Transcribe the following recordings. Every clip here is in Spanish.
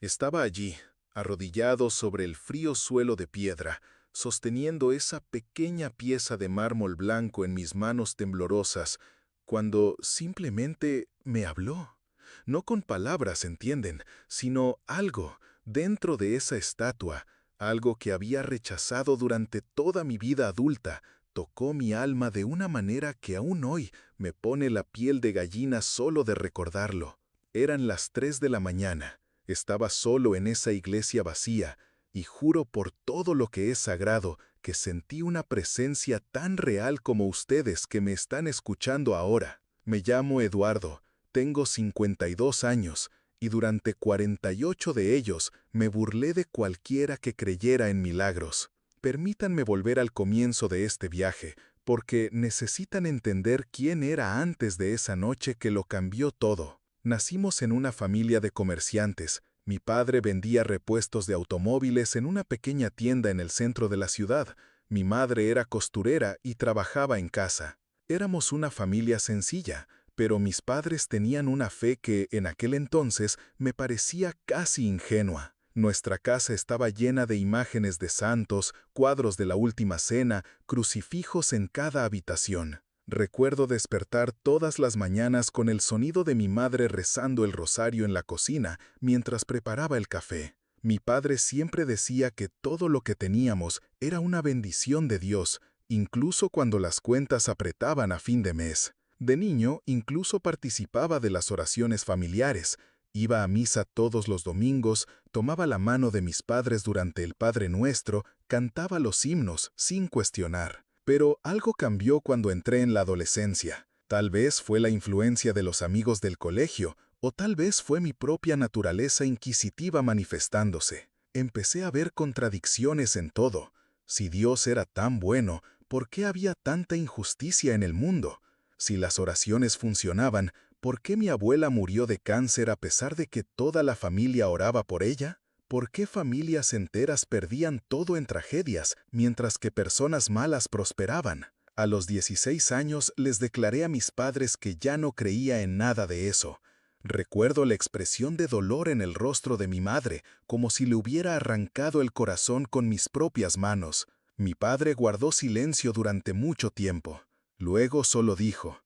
Estaba allí, arrodillado sobre el frío suelo de piedra, sosteniendo esa pequeña pieza de mármol blanco en mis manos temblorosas, cuando simplemente me habló. No con palabras, ¿entienden?, sino algo dentro de esa estatua, algo que había rechazado durante toda mi vida adulta, tocó mi alma de una manera que aún hoy me pone la piel de gallina solo de recordarlo. Eran las 3 de la mañana. Estaba solo en esa iglesia vacía, y juro por todo lo que es sagrado que sentí una presencia tan real como ustedes que me están escuchando ahora. Me llamo Eduardo, tengo 52 años, y durante 48 de ellos me burlé de cualquiera que creyera en milagros. Permítanme volver al comienzo de este viaje, porque necesitan entender quién era antes de esa noche que lo cambió todo. Nacimos en una familia de comerciantes. Mi padre vendía repuestos de automóviles en una pequeña tienda en el centro de la ciudad. Mi madre era costurera y trabajaba en casa. Éramos una familia sencilla, pero mis padres tenían una fe que, en aquel entonces, me parecía casi ingenua. Nuestra casa estaba llena de imágenes de santos, cuadros de la Última Cena, crucifijos en cada habitación. Recuerdo despertar todas las mañanas con el sonido de mi madre rezando el rosario en la cocina mientras preparaba el café. Mi padre siempre decía que todo lo que teníamos era una bendición de Dios, incluso cuando las cuentas apretaban a fin de mes. De niño, incluso participaba de las oraciones familiares. Iba a misa todos los domingos, tomaba la mano de mis padres durante el Padre Nuestro, cantaba los himnos sin cuestionar. Pero algo cambió cuando entré en la adolescencia. Tal vez fue la influencia de los amigos del colegio, o tal vez fue mi propia naturaleza inquisitiva manifestándose. Empecé a ver contradicciones en todo. Si Dios era tan bueno, ¿por qué había tanta injusticia en el mundo? Si las oraciones funcionaban, ¿por qué mi abuela murió de cáncer a pesar de que toda la familia oraba por ella? ¿Por qué familias enteras perdían todo en tragedias, mientras que personas malas prosperaban? A los 16 años les declaré a mis padres que ya no creía en nada de eso. Recuerdo la expresión de dolor en el rostro de mi madre, como si le hubiera arrancado el corazón con mis propias manos. Mi padre guardó silencio durante mucho tiempo. Luego solo dijo: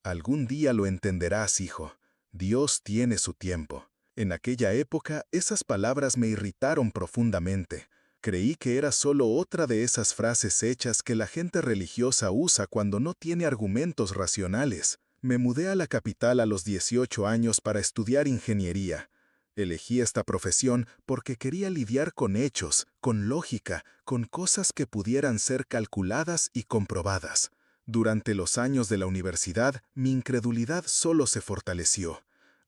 «Algún día lo entenderás, hijo. Dios tiene su tiempo». En aquella época, esas palabras me irritaron profundamente. Creí que era solo otra de esas frases hechas que la gente religiosa usa cuando no tiene argumentos racionales. Me mudé a la capital a los 18 años para estudiar ingeniería. Elegí esta profesión porque quería lidiar con hechos, con lógica, con cosas que pudieran ser calculadas y comprobadas. Durante los años de la universidad, mi incredulidad solo se fortaleció.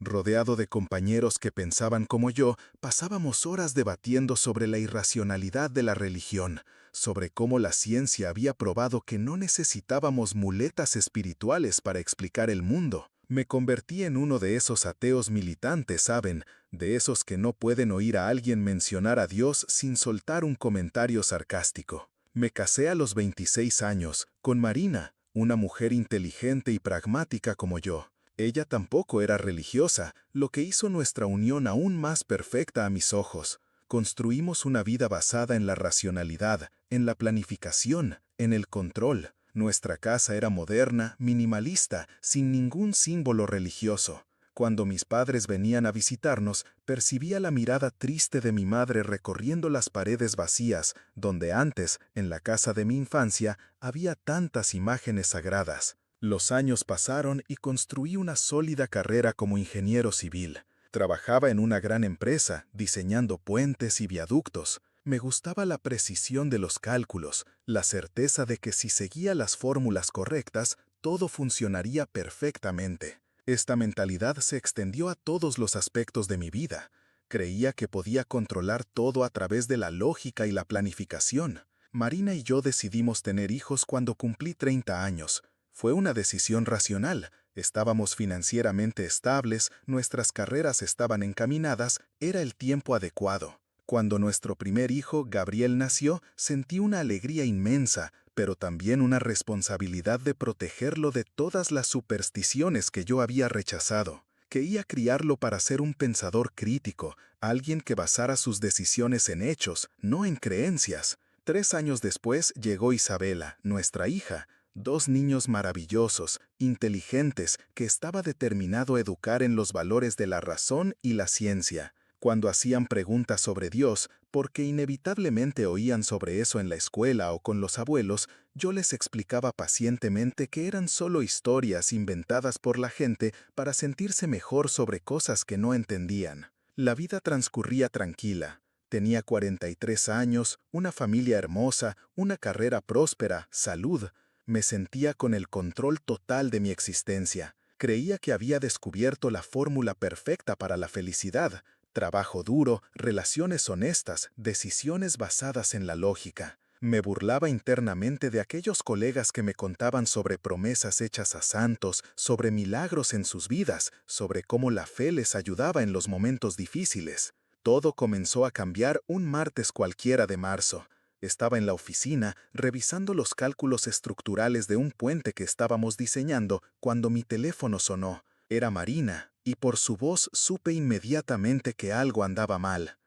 Rodeado de compañeros que pensaban como yo, pasábamos horas debatiendo sobre la irracionalidad de la religión, sobre cómo la ciencia había probado que no necesitábamos muletas espirituales para explicar el mundo. Me convertí en uno de esos ateos militantes, ¿saben? De esos que no pueden oír a alguien mencionar a Dios sin soltar un comentario sarcástico. Me casé a los 26 años, con Marina, una mujer inteligente y pragmática como yo. Ella tampoco era religiosa, lo que hizo nuestra unión aún más perfecta a mis ojos. Construimos una vida basada en la racionalidad, en la planificación, en el control. Nuestra casa era moderna, minimalista, sin ningún símbolo religioso. Cuando mis padres venían a visitarnos, percibía la mirada triste de mi madre recorriendo las paredes vacías, donde antes, en la casa de mi infancia, había tantas imágenes sagradas. Los años pasaron y construí una sólida carrera como ingeniero civil. Trabajaba en una gran empresa, diseñando puentes y viaductos. Me gustaba la precisión de los cálculos, la certeza de que si seguía las fórmulas correctas, todo funcionaría perfectamente. Esta mentalidad se extendió a todos los aspectos de mi vida. Creía que podía controlar todo a través de la lógica y la planificación. Marina y yo decidimos tener hijos cuando cumplí 30 años. Fue una decisión racional. Estábamos financieramente estables, nuestras carreras estaban encaminadas, era el tiempo adecuado. Cuando nuestro primer hijo, Gabriel, nació, sentí una alegría inmensa, pero también una responsabilidad de protegerlo de todas las supersticiones que yo había rechazado. Quería criarlo para ser un pensador crítico, alguien que basara sus decisiones en hechos, no en creencias. 3 años después llegó Isabela, nuestra hija, 2 niños maravillosos, inteligentes, que estaba determinado a educar en los valores de la razón y la ciencia. Cuando hacían preguntas sobre Dios, porque inevitablemente oían sobre eso en la escuela o con los abuelos, yo les explicaba pacientemente que eran solo historias inventadas por la gente para sentirse mejor sobre cosas que no entendían. La vida transcurría tranquila. Tenía 43 años, una familia hermosa, una carrera próspera, salud. Me sentía con el control total de mi existencia. Creía que había descubierto la fórmula perfecta para la felicidad. Trabajo duro, relaciones honestas, decisiones basadas en la lógica. Me burlaba internamente de aquellos colegas que me contaban sobre promesas hechas a santos, sobre milagros en sus vidas, sobre cómo la fe les ayudaba en los momentos difíciles. Todo comenzó a cambiar un martes cualquiera de marzo. Estaba en la oficina revisando los cálculos estructurales de un puente que estábamos diseñando cuando mi teléfono sonó. Era Marina, y por su voz supe inmediatamente que algo andaba mal.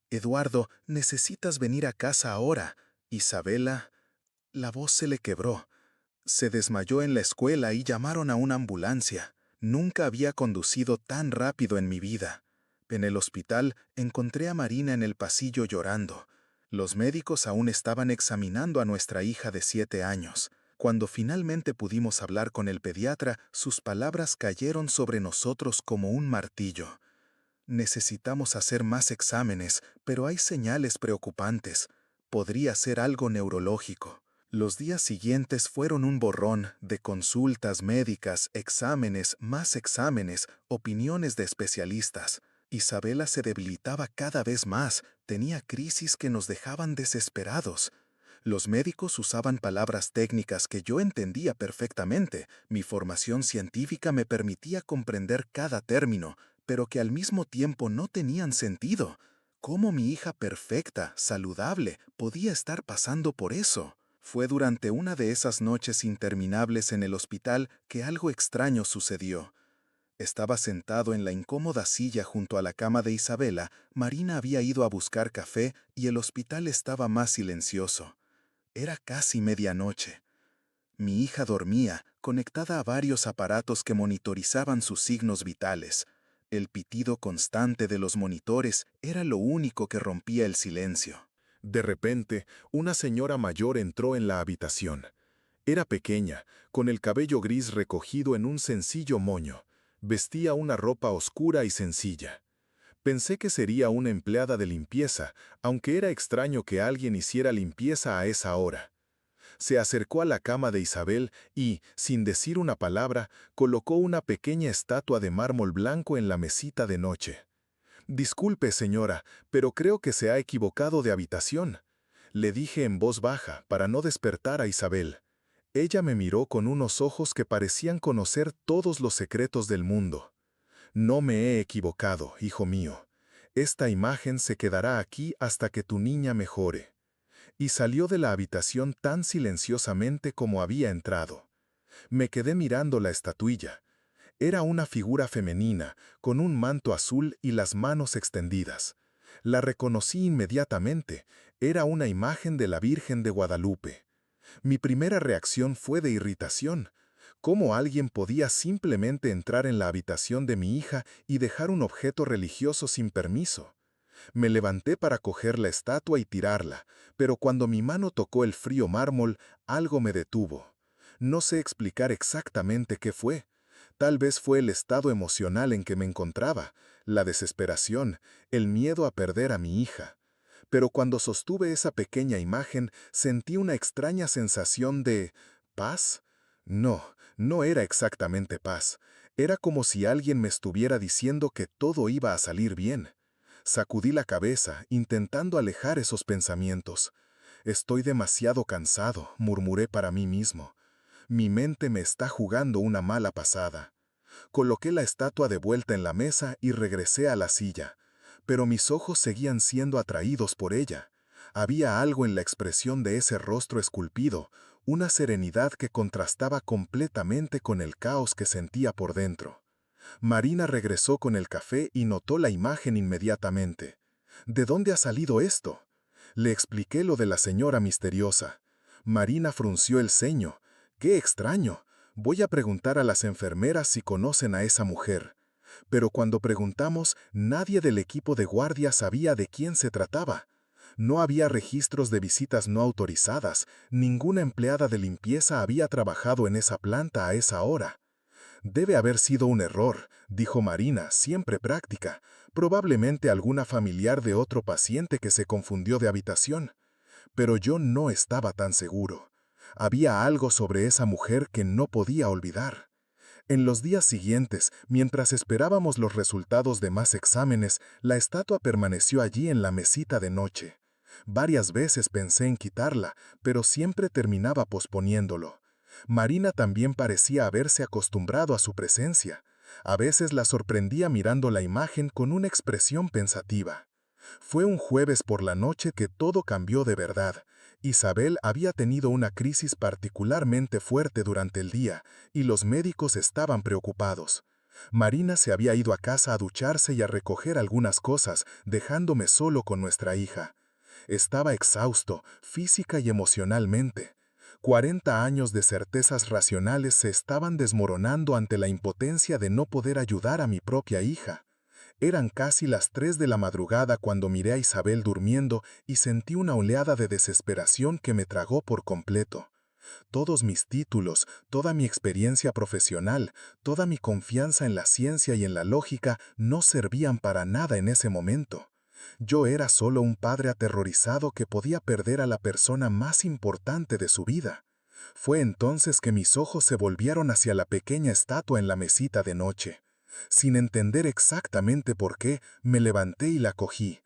Eduardo, necesitas venir a casa ahora. Isabela. La voz se le quebró. Se desmayó en la escuela y llamaron a una ambulancia. Nunca había conducido tan rápido en mi vida. En el hospital encontré a Marina en el pasillo llorando. Los médicos aún estaban examinando a nuestra hija de 7 años. Cuando finalmente pudimos hablar con el pediatra, sus palabras cayeron sobre nosotros como un martillo. Necesitamos hacer más exámenes, pero hay señales preocupantes. Podría ser algo neurológico. Los días siguientes fueron un borrón de consultas médicas, exámenes, más exámenes, opiniones de especialistas. Isabela se debilitaba cada vez más, tenía crisis que nos dejaban desesperados. Los médicos usaban palabras técnicas que yo entendía perfectamente. Mi formación científica me permitía comprender cada término, pero que al mismo tiempo no tenían sentido. ¿Cómo mi hija perfecta, saludable, podía estar pasando por eso? Fue durante una de esas noches interminables en el hospital que algo extraño sucedió. Estaba sentado en la incómoda silla junto a la cama de Isabela. Marina había ido a buscar café y el hospital estaba más silencioso. Era casi medianoche. Mi hija dormía, conectada a varios aparatos que monitorizaban sus signos vitales. El pitido constante de los monitores era lo único que rompía el silencio. De repente, una señora mayor entró en la habitación. Era pequeña, con el cabello gris recogido en un sencillo moño. Vestía una ropa oscura y sencilla. Pensé que sería una empleada de limpieza, aunque era extraño que alguien hiciera limpieza a esa hora. Se acercó a la cama de Isabel y, sin decir una palabra, colocó una pequeña estatua de mármol blanco en la mesita de noche. «Disculpe, señora, pero creo que se ha equivocado de habitación», le dije en voz baja para no despertar a Isabel. Ella me miró con unos ojos que parecían conocer todos los secretos del mundo. «No me he equivocado, hijo mío. Esta imagen se quedará aquí hasta que tu niña mejore». Y salió de la habitación tan silenciosamente como había entrado. Me quedé mirando la estatuilla. Era una figura femenina, con un manto azul y las manos extendidas. La reconocí inmediatamente. Era una imagen de la Virgen de Guadalupe. Mi primera reacción fue de irritación. ¿Cómo alguien podía simplemente entrar en la habitación de mi hija y dejar un objeto religioso sin permiso? Me levanté para coger la estatua y tirarla, pero cuando mi mano tocó el frío mármol, algo me detuvo. No sé explicar exactamente qué fue. Tal vez fue el estado emocional en que me encontraba, la desesperación, el miedo a perder a mi hija. Pero cuando sostuve esa pequeña imagen, sentí una extraña sensación de ¿paz? No, no era exactamente paz. Era como si alguien me estuviera diciendo que todo iba a salir bien. Sacudí la cabeza, intentando alejar esos pensamientos. «Estoy demasiado cansado», murmuré para mí mismo. «Mi mente me está jugando una mala pasada». Coloqué la estatua de vuelta en la mesa y regresé a la silla. Pero mis ojos seguían siendo atraídos por ella. Había algo en la expresión de ese rostro esculpido, una serenidad que contrastaba completamente con el caos que sentía por dentro. Marina regresó con el café y notó la imagen inmediatamente. ¿De dónde ha salido esto? Le expliqué lo de la señora misteriosa. Marina frunció el ceño. ¡Qué extraño! Voy a preguntar a las enfermeras si conocen a esa mujer. Pero cuando preguntamos, nadie del equipo de guardia sabía de quién se trataba. No había registros de visitas no autorizadas, ninguna empleada de limpieza había trabajado en esa planta a esa hora. Debe haber sido un error, dijo Marina, siempre práctica, probablemente alguna familiar de otro paciente que se confundió de habitación. Pero yo no estaba tan seguro. Había algo sobre esa mujer que no podía olvidar. En los días siguientes, mientras esperábamos los resultados de más exámenes, la estatua permaneció allí en la mesita de noche. Varias veces pensé en quitarla, pero siempre terminaba posponiéndolo. Marina también parecía haberse acostumbrado a su presencia. A veces la sorprendía mirando la imagen con una expresión pensativa. Fue un jueves por la noche que todo cambió de verdad. Isabel había tenido una crisis particularmente fuerte durante el día, y los médicos estaban preocupados. Marina se había ido a casa a ducharse y a recoger algunas cosas, dejándome solo con nuestra hija. Estaba exhausto, física y emocionalmente. 40 años de certezas racionales se estaban desmoronando ante la impotencia de no poder ayudar a mi propia hija. Eran casi las 3 de la madrugada cuando miré a Isabel durmiendo y sentí una oleada de desesperación que me tragó por completo. Todos mis títulos, toda mi experiencia profesional, toda mi confianza en la ciencia y en la lógica no servían para nada en ese momento. Yo era solo un padre aterrorizado que podía perder a la persona más importante de su vida. Fue entonces que mis ojos se volvieron hacia la pequeña estatua en la mesita de noche. Sin entender exactamente por qué, me levanté y la cogí.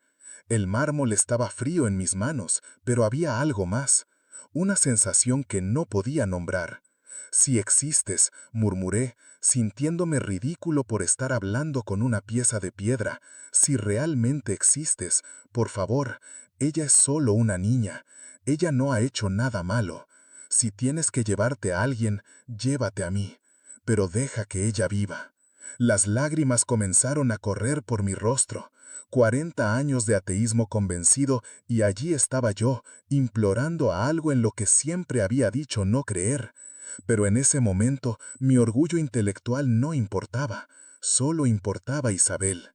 El mármol estaba frío en mis manos, pero había algo más. Una sensación que no podía nombrar. Si existes, murmuré, sintiéndome ridículo por estar hablando con una pieza de piedra. Si realmente existes, por favor, ella es solo una niña. Ella no ha hecho nada malo. Si tienes que llevarte a alguien, llévate a mí. Pero deja que ella viva. Las lágrimas comenzaron a correr por mi rostro. 40 años de ateísmo convencido y allí estaba yo, implorando a algo en lo que siempre había dicho no creer. Pero en ese momento mi orgullo intelectual no importaba, solo importaba Isabel.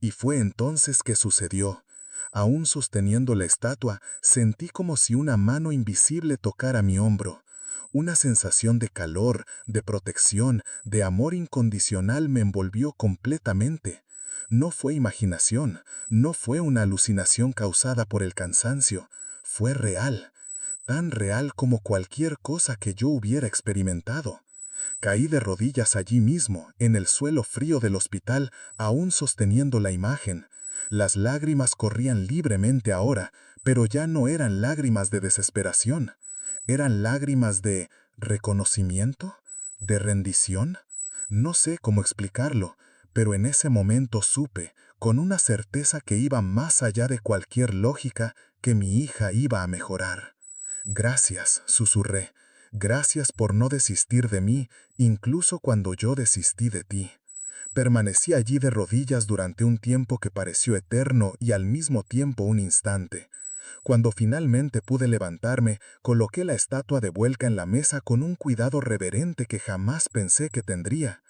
Y fue entonces que sucedió. Aún sosteniendo la estatua, sentí como si una mano invisible tocara mi hombro. Una sensación de calor, de protección, de amor incondicional me envolvió completamente. No fue imaginación, no fue una alucinación causada por el cansancio, fue real, tan real como cualquier cosa que yo hubiera experimentado. Caí de rodillas allí mismo, en el suelo frío del hospital, aún sosteniendo la imagen. Las lágrimas corrían libremente ahora, pero ya no eran lágrimas de desesperación. Eran lágrimas de reconocimiento, de rendición. No sé cómo explicarlo, pero en ese momento supe, con una certeza que iba más allá de cualquier lógica, que mi hija iba a mejorar. Gracias, susurré. Gracias por no desistir de mí, incluso cuando yo desistí de ti. Permanecí allí de rodillas durante un tiempo que pareció eterno y al mismo tiempo un instante. Cuando finalmente pude levantarme, coloqué la estatua de vuelta en la mesa con un cuidado reverente que jamás pensé que tendría.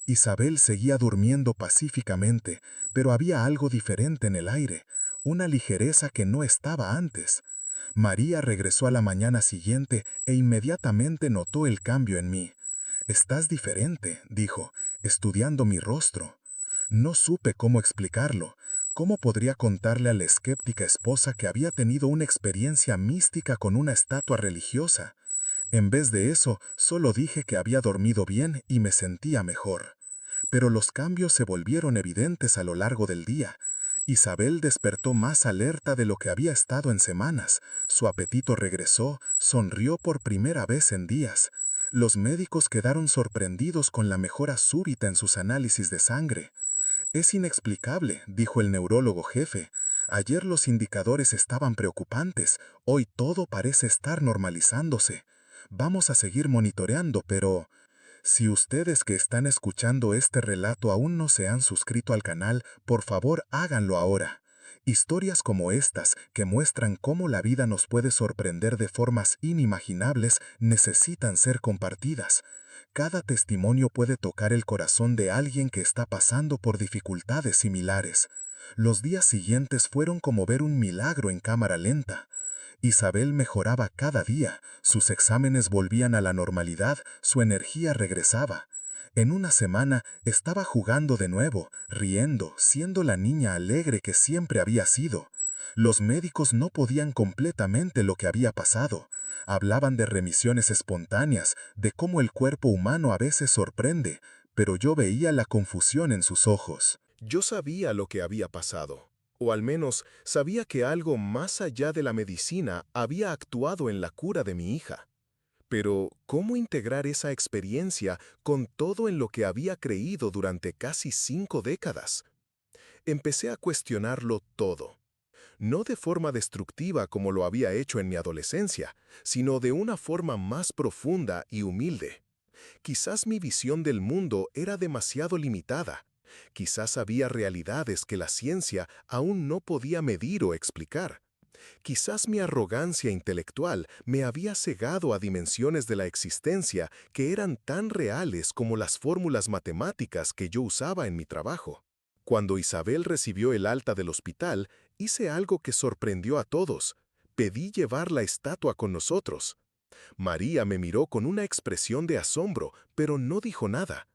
Isabel seguía durmiendo pacíficamente, pero había algo diferente en el aire, una ligereza que no estaba antes. María regresó a la mañana siguiente e inmediatamente notó el cambio en mí. «Estás diferente», dijo, estudiando mi rostro. No supe cómo explicarlo. ¿Cómo podría contarle a la escéptica esposa que había tenido una experiencia mística con una estatua religiosa? En vez de eso, solo dije que había dormido bien y me sentía mejor. Pero los cambios se volvieron evidentes a lo largo del día. Isabel despertó más alerta de lo que había estado en semanas. Su apetito regresó, sonrió por primera vez en días. Los médicos quedaron sorprendidos con la mejora súbita en sus análisis de sangre. «Es inexplicable», dijo el neurólogo jefe. «Ayer los indicadores estaban preocupantes, hoy todo parece estar normalizándose. Vamos a seguir monitoreando, pero...» Si ustedes que están escuchando este relato aún no se han suscrito al canal, por favor háganlo ahora. Historias como estas, que muestran cómo la vida nos puede sorprender de formas inimaginables, necesitan ser compartidas. Cada testimonio puede tocar el corazón de alguien que está pasando por dificultades similares. Los días siguientes fueron como ver un milagro en cámara lenta. Isabel mejoraba cada día, sus exámenes volvían a la normalidad, su energía regresaba. En una semana estaba jugando de nuevo, riendo, siendo la niña alegre que siempre había sido. Los médicos no podían completamente lo que había pasado. Hablaban de remisiones espontáneas, de cómo el cuerpo humano a veces sorprende, pero yo veía la confusión en sus ojos. Yo sabía lo que había pasado. O al menos sabía que algo más allá de la medicina había actuado en la cura de mi hija. Pero, ¿cómo integrar esa experiencia con todo en lo que había creído durante casi 5 décadas? Empecé a cuestionarlo todo. No de forma destructiva como lo había hecho en mi adolescencia, sino de una forma más profunda y humilde. Quizás mi visión del mundo era demasiado limitada. Quizás había realidades que la ciencia aún no podía medir o explicar. Quizás mi arrogancia intelectual me había cegado a dimensiones de la existencia que eran tan reales como las fórmulas matemáticas que yo usaba en mi trabajo. Cuando Isabel recibió el alta del hospital, hice algo que sorprendió a todos. Pedí llevar la estatua con nosotros. María me miró con una expresión de asombro, pero no dijo nada.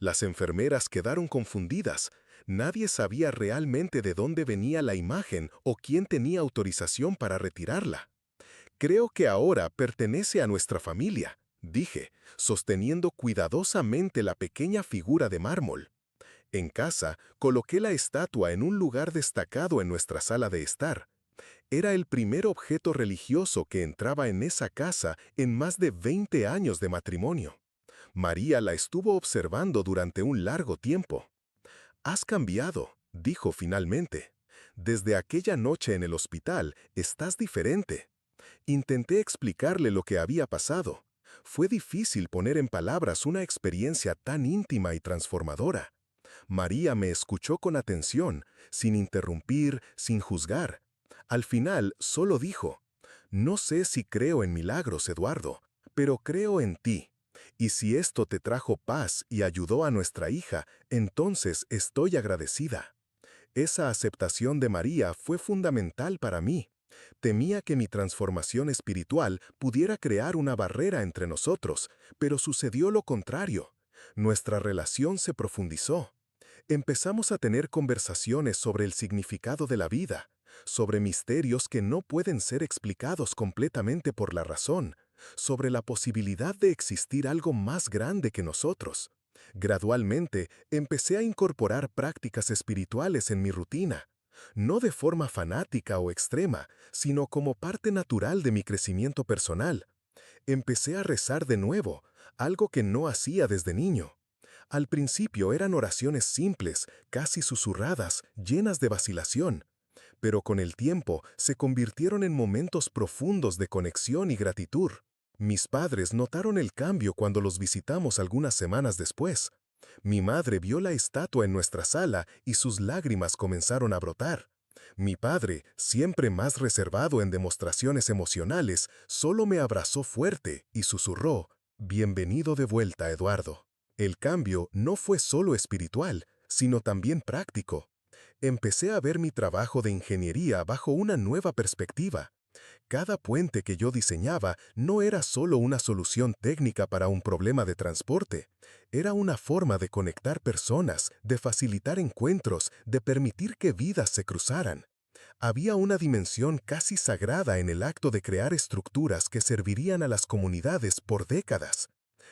Las enfermeras quedaron confundidas. Nadie sabía realmente de dónde venía la imagen o quién tenía autorización para retirarla. Creo que ahora pertenece a nuestra familia, dije, sosteniendo cuidadosamente la pequeña figura de mármol. En casa, coloqué la estatua en un lugar destacado en nuestra sala de estar. Era el primer objeto religioso que entraba en esa casa en más de 20 años de matrimonio. María la estuvo observando durante un largo tiempo. «Has cambiado», dijo finalmente. «Desde aquella noche en el hospital, estás diferente». Intenté explicarle lo que había pasado. Fue difícil poner en palabras una experiencia tan íntima y transformadora. María me escuchó con atención, sin interrumpir, sin juzgar. Al final, solo dijo, «No sé si creo en milagros, Eduardo, pero creo en ti. Y si esto te trajo paz y ayudó a nuestra hija, entonces estoy agradecida». Esa aceptación de María fue fundamental para mí. Temía que mi transformación espiritual pudiera crear una barrera entre nosotros, pero sucedió lo contrario. Nuestra relación se profundizó. Empezamos a tener conversaciones sobre el significado de la vida, sobre misterios que no pueden ser explicados completamente por la razón, sobre la posibilidad de existir algo más grande que nosotros. Gradualmente, empecé a incorporar prácticas espirituales en mi rutina, no de forma fanática o extrema, sino como parte natural de mi crecimiento personal. Empecé a rezar de nuevo, algo que no hacía desde niño. Al principio eran oraciones simples, casi susurradas, llenas de vacilación, pero con el tiempo se convirtieron en momentos profundos de conexión y gratitud. Mis padres notaron el cambio cuando los visitamos algunas semanas después. Mi madre vio la estatua en nuestra sala y sus lágrimas comenzaron a brotar. Mi padre, siempre más reservado en demostraciones emocionales, solo me abrazó fuerte y susurró, «Bienvenido de vuelta, Eduardo». El cambio no fue solo espiritual, sino también práctico. Empecé a ver mi trabajo de ingeniería bajo una nueva perspectiva. Cada puente que yo diseñaba no era solo una solución técnica para un problema de transporte. Era una forma de conectar personas, de facilitar encuentros, de permitir que vidas se cruzaran. Había una dimensión casi sagrada en el acto de crear estructuras que servirían a las comunidades por décadas.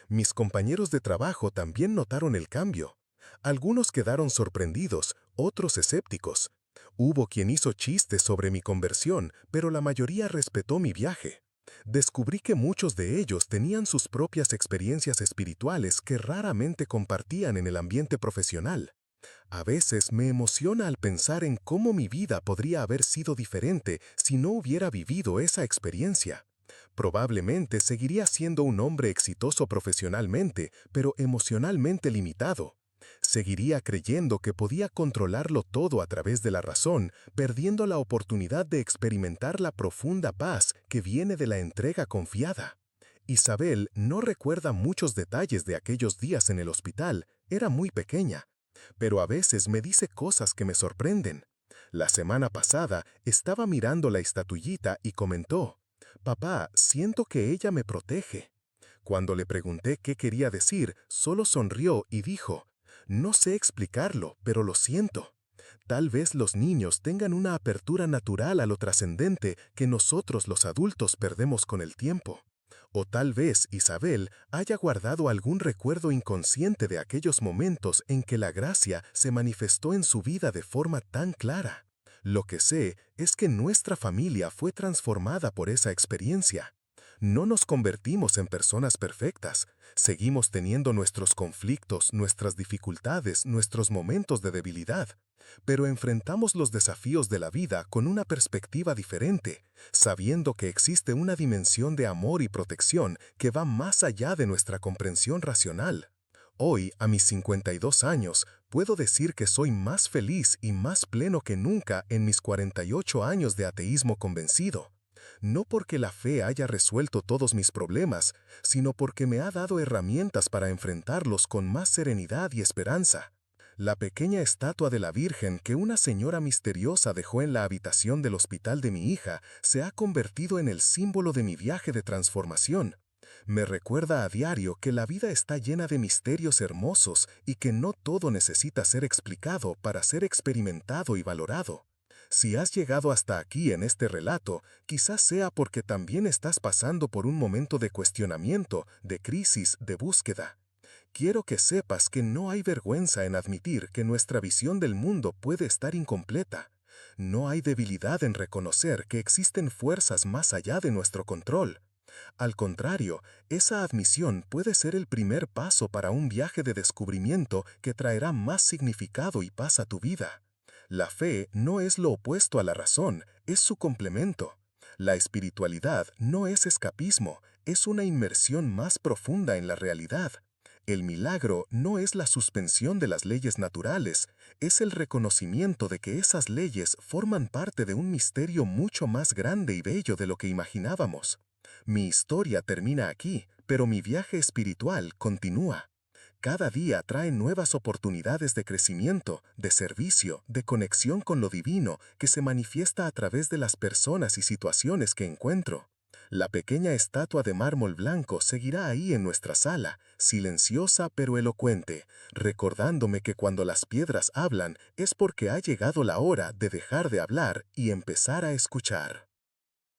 Mis compañeros de trabajo también notaron el cambio. Algunos quedaron sorprendidos, otros escépticos. Hubo quien hizo chistes sobre mi conversión, pero la mayoría respetó mi viaje. Descubrí que muchos de ellos tenían sus propias experiencias espirituales que raramente compartían en el ambiente profesional. A veces me emociona al pensar en cómo mi vida podría haber sido diferente si no hubiera vivido esa experiencia. Probablemente seguiría siendo un hombre exitoso profesionalmente, pero emocionalmente limitado. Seguiría creyendo que podía controlarlo todo a través de la razón, perdiendo la oportunidad de experimentar la profunda paz que viene de la entrega confiada. Isabel no recuerda muchos detalles de aquellos días en el hospital, era muy pequeña, pero a veces me dice cosas que me sorprenden. La semana pasada estaba mirando la estatuillita y comentó: «Papá, siento que ella me protege». Cuando le pregunté qué quería decir, solo sonrió y dijo: «No sé explicarlo, pero lo siento». Tal vez los niños tengan una apertura natural a lo trascendente que nosotros los adultos perdemos con el tiempo. O tal vez Isabel haya guardado algún recuerdo inconsciente de aquellos momentos en que la gracia se manifestó en su vida de forma tan clara. Lo que sé es que nuestra familia fue transformada por esa experiencia. No nos convertimos en personas perfectas, seguimos teniendo nuestros conflictos, nuestras dificultades, nuestros momentos de debilidad, pero enfrentamos los desafíos de la vida con una perspectiva diferente, sabiendo que existe una dimensión de amor y protección que va más allá de nuestra comprensión racional. Hoy, a mis 52 años, puedo decir que soy más feliz y más pleno que nunca en mis 48 años de ateísmo convencido. No porque la fe haya resuelto todos mis problemas, sino porque me ha dado herramientas para enfrentarlos con más serenidad y esperanza. La pequeña estatua de la Virgen que una señora misteriosa dejó en la habitación del hospital de mi hija se ha convertido en el símbolo de mi viaje de transformación. Me recuerda a diario que la vida está llena de misterios hermosos y que no todo necesita ser explicado para ser experimentado y valorado. Si has llegado hasta aquí en este relato, quizás sea porque también estás pasando por un momento de cuestionamiento, de crisis, de búsqueda. Quiero que sepas que no hay vergüenza en admitir que nuestra visión del mundo puede estar incompleta. No hay debilidad en reconocer que existen fuerzas más allá de nuestro control. Al contrario, esa admisión puede ser el primer paso para un viaje de descubrimiento que traerá más significado y paz a tu vida. La fe no es lo opuesto a la razón, es su complemento. La espiritualidad no es escapismo, es una inmersión más profunda en la realidad. El milagro no es la suspensión de las leyes naturales, es el reconocimiento de que esas leyes forman parte de un misterio mucho más grande y bello de lo que imaginábamos. Mi historia termina aquí, pero mi viaje espiritual continúa. Cada día trae nuevas oportunidades de crecimiento, de servicio, de conexión con lo divino que se manifiesta a través de las personas y situaciones que encuentro. La pequeña estatua de mármol blanco seguirá ahí en nuestra sala, silenciosa pero elocuente, recordándome que cuando las piedras hablan es porque ha llegado la hora de dejar de hablar y empezar a escuchar.